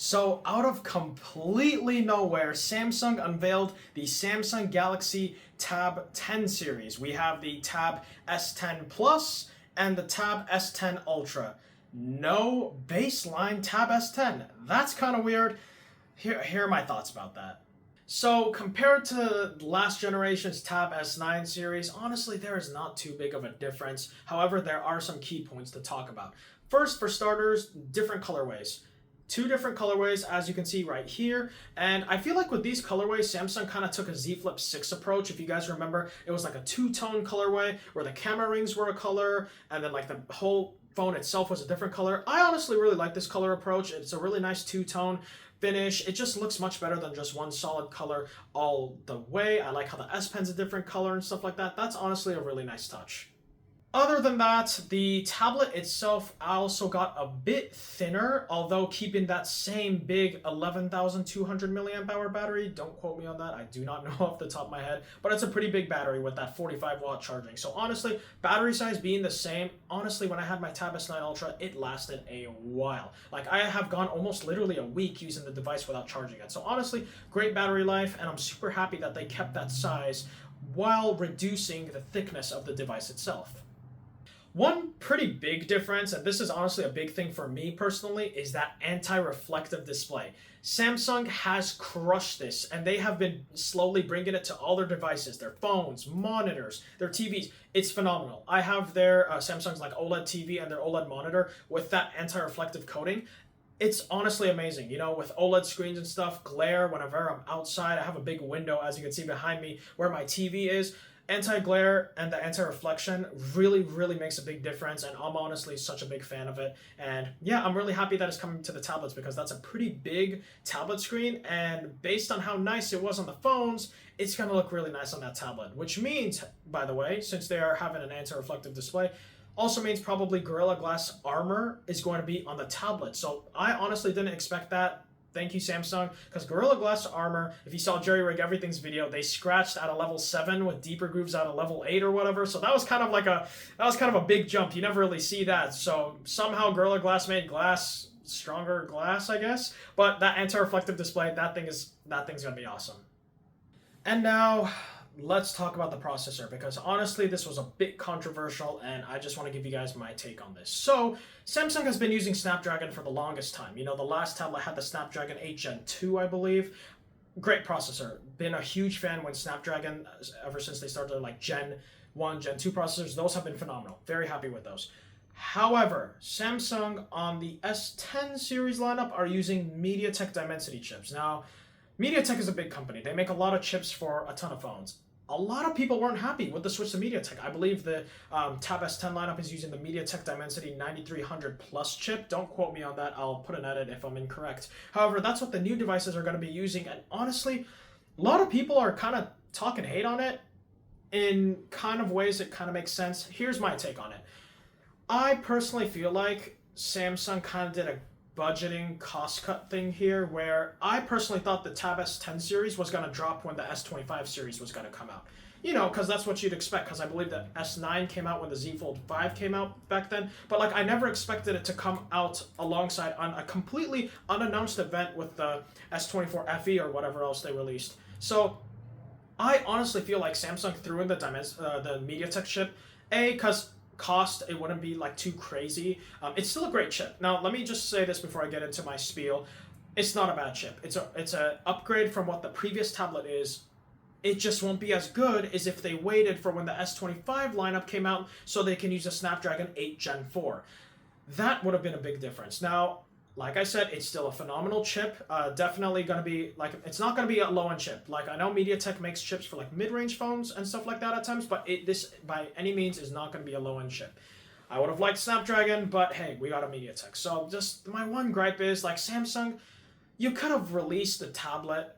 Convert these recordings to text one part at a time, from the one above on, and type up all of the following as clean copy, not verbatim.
So, out of completely nowhere, Samsung unveiled the Samsung Galaxy Tab 10 series. We have the Tab S10 Plus and the Tab S10 Ultra. No baseline Tab S10. That's kind of weird. Here are my thoughts about that. So, compared to last generation's Tab S9 series, honestly, there is not too big of a difference. However, there are some key points to talk about. First, for starters, different colorways. Two different colorways, as you can see right here. And I feel like with these colorways, Samsung kind of took a Z Flip 6 approach. If you guys remember, it was like a two-tone colorway where the camera rings were a color and then like the whole phone itself was a different color. I honestly really like this color approach. It's a really nice two-tone finish. It just looks much better than just one solid color all the way. I like how the S Pen's a different color and stuff like that. That's honestly a really nice touch. Other than that, the tablet itself also got a bit thinner, although keeping that same big 11,200 milliamp hour battery. Don't quote me on that, I do not know off the top of my head, but it's a pretty big battery with that 45 watt charging. So honestly, battery size being the same, honestly, when I had my Tab S9 Ultra, it lasted a while. Like, I have gone almost literally a week using the device without charging it. So honestly, great battery life, and I'm super happy that they kept that size while reducing the thickness of the device itself. One pretty big difference, and this is honestly a big thing for me personally, is that anti-reflective display. Samsung has crushed this, and they have been slowly bringing it to all their devices, their phones, monitors, their TVs. It's phenomenal. I have their Samsung's like OLED TV and their OLED monitor with that anti-reflective coating. It's honestly amazing, you know, with OLED screens and stuff, glare whenever I'm outside. I have a big window, as you can see behind me, where my TV is. Anti-glare and the anti-reflection really makes a big difference, and I'm honestly such a big fan of it. And yeah, I'm really happy that it's coming to the tablets because that's a pretty big tablet screen, and based on how nice it was on the phones, it's going to look really nice on that tablet, which means, by the way, since they are having an anti-reflective display, also means probably Gorilla Glass armor is going to be on the tablet. So I honestly didn't expect that. Thank you, Samsung, because Gorilla Glass armor, if you saw Jerry Rig Everything's video, they scratched at a level 7 with deeper grooves at a level 8 or whatever. So that was kind of a big jump. You never really see that. So somehow Gorilla Glass made glass stronger glass, I guess. But that anti-reflective display, that thing's gonna be awesome. And now let's talk about the processor, because honestly this was a bit controversial and I just want to give you guys my take on this. So Samsung has been using Snapdragon for the longest time. You know, the last tablet had the Snapdragon 8 Gen 2, I believe. Great processor. Been a huge fan when Snapdragon, ever since they started like Gen 1, Gen 2 processors, those have been phenomenal. Very happy with those. However, Samsung on the S10 series lineup are using MediaTek Dimensity chips. Now, MediaTek is a big company. They make a lot of chips for a ton of phones. A lot of people weren't happy with the switch to MediaTek. I believe the Tab S10 lineup is using the MediaTek Dimensity 9300 Plus chip. Don't quote me on that. I'll put an edit if I'm incorrect. However, that's what the new devices are going to be using. And honestly, a lot of people are kind of talking hate on it in kind of ways that kind of make sense. Here's my take on it. I personally feel like Samsung kind of did a budgeting cost cut thing here, where I personally thought the Tab S10 series was going to drop when the S25 series was going to come out. You know, because that's what you'd expect, because I believe the S9 came out when the Z Fold 5 came out back then. But like, I never expected it to come out alongside on a completely unannounced event with the S24 FE or whatever else they released. So I honestly feel like Samsung threw in the MediaTek chip, because cost, it wouldn't be like too crazy. It's still a great chip. Now, let me just say this before I get into my spiel. It's not a bad chip. It's a upgrade from what the previous tablet is. It just won't be as good as if they waited for when the S25 lineup came out so they can use a Snapdragon 8 Gen 4. That would have been a big difference. Now, like I said, it's still a phenomenal chip. Definitely going to be, like, it's not going to be a low-end chip. Like, I know MediaTek makes chips for, like, mid-range phones and stuff like that at times, but this, by any means, is not going to be a low-end chip. I would have liked Snapdragon, but hey, we got a MediaTek. So, just my one gripe is, like, Samsung, you could have released the tablet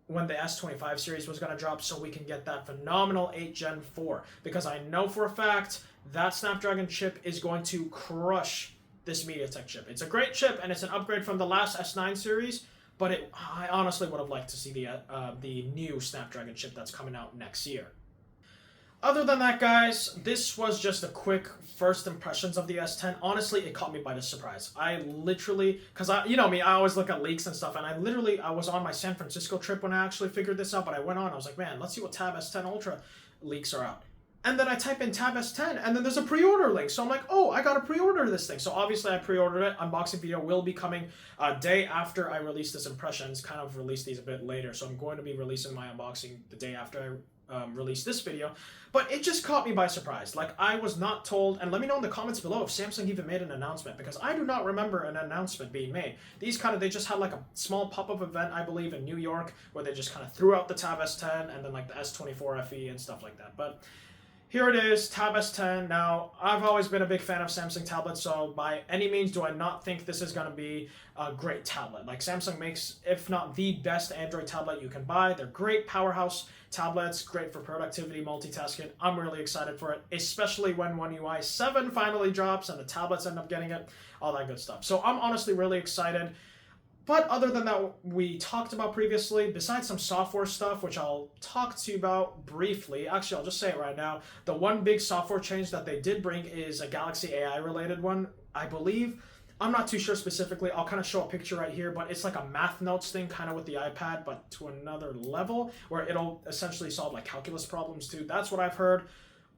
when the S25 series was going to drop so we can get that phenomenal 8 Gen 4. Because I know for a fact that Snapdragon chip is going to crush this MediaTek chip. It's a great chip, and it's an upgrade from the last S9 series, but I honestly would have liked to see the new Snapdragon chip that's coming out next year. Other than that, guys, this was just a quick first impressions of the S10. Honestly, it caught me by the surprise. I literally, because you know me, I always look at leaks and stuff, and I was on my San Francisco trip when I actually figured this out, but I went on, I was like, man, let's see what Tab S10 Ultra leaks are out. And then I type in Tab S10, and then there's a pre-order link. So I'm like, oh, I gotta pre-order this thing. So obviously I pre-ordered it. Unboxing video will be coming a day after I release this impressions. Kind of release these a bit later. So I'm going to be releasing my unboxing the day after I release this video. But it just caught me by surprise. Like, I was not told, and let me know in the comments below if Samsung even made an announcement, because I do not remember an announcement being made. They just had like a small pop-up event, I believe, in New York, where they just kind of threw out the Tab S10 and then like the S24 FE and stuff like that. But here it is, Tab S10. Now, I've always been a big fan of Samsung tablets, so by any means do I not think this is going to be a great tablet. Like, Samsung makes, if not the best Android tablet you can buy. They're great powerhouse tablets, great for productivity, multitasking. I'm really excited for it, especially when One UI 7 finally drops and the tablets end up getting it, all that good stuff. So I'm honestly really excited. But other than that, we talked about previously, besides some software stuff, which I'll talk to you about briefly. Actually, I'll just say it right now. The one big software change that they did bring is a Galaxy AI related one, I believe. I'm not too sure specifically. I'll kind of show a picture right here, but it's like a math notes thing, kind of with the iPad, but to another level, where it'll essentially solve like calculus problems too. That's what I've heard.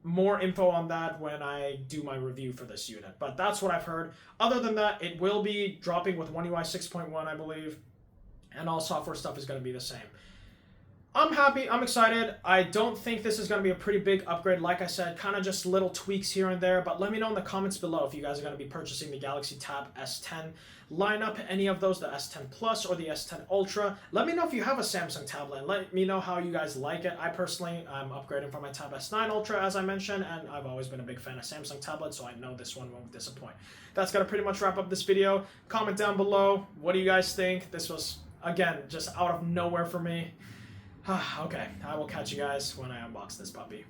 More info on that when I do my review for this unit, but that's what I've heard. Other than that, it will be dropping with One UI 6.1, I believe, and all software stuff is going to be the same. I'm happy, I'm excited. I don't think this is going to be a pretty big upgrade. Like I said, kind of just little tweaks here and there, but let me know in the comments below if you guys are going to be purchasing the Galaxy Tab S10 lineup, any of those, the S10 Plus or the S10 Ultra. Let me know if you have a Samsung tablet, and let me know how you guys like it. I personally, I'm upgrading from my Tab S9 Ultra, as I mentioned, and I've always been a big fan of Samsung tablets, so I know this one won't disappoint. That's going to pretty much wrap up this video. Comment down below, what do you guys think? This was, again, just out of nowhere for me. Okay, I will catch you guys when I unbox this puppy.